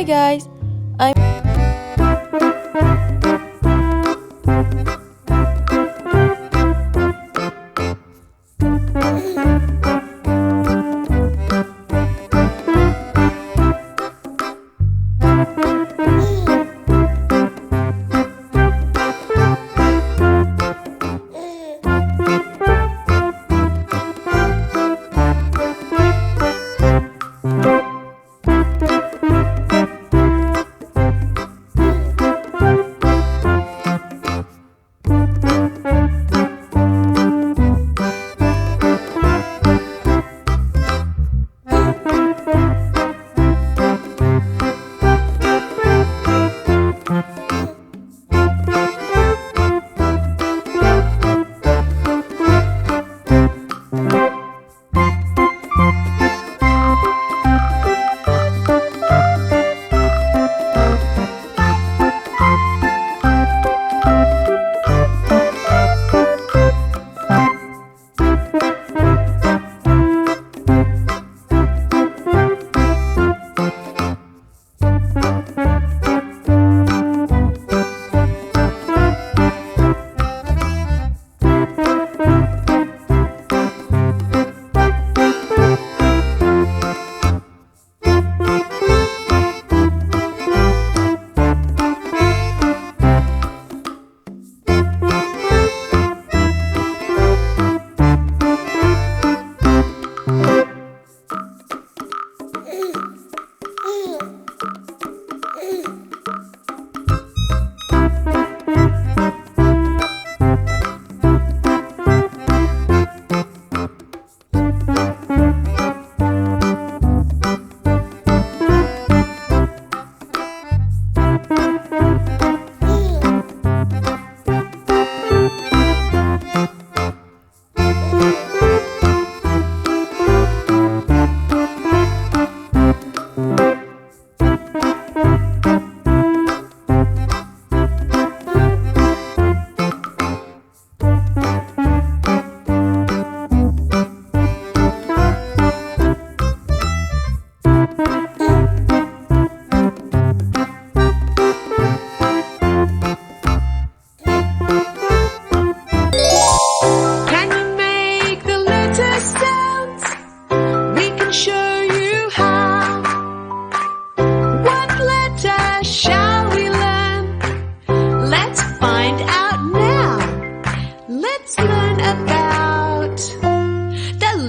Hi guys, I'm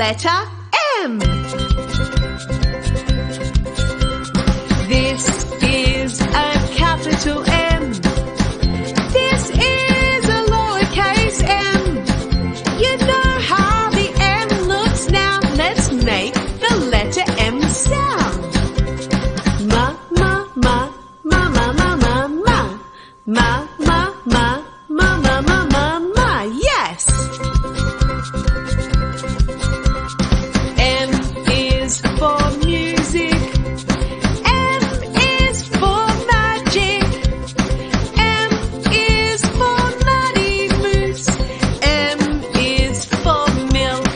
letter M. This is a capital M. This is a lowercase m. You know how the M looks now. Let's make the letter M sound. Ma, ma, ma, ma, ma, ma, ma, ma. Ma, ma, ma, ma, ma, ma, ma, ma. Yes! M is for music. M is for magic. M is for muddy moose. M is for milk.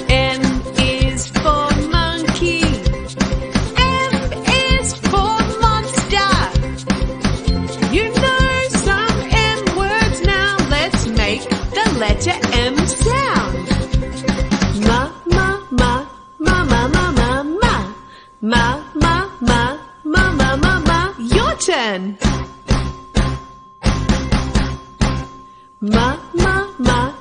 N is for monkey. M is for monster. You know some M words now. Let's make the letter M sound. Ma, ma, ma, ma, ma, ma, ma, ma. Ma, ma, ma, ma, ma, ma, ma. Your turn. Ma, ma, ma.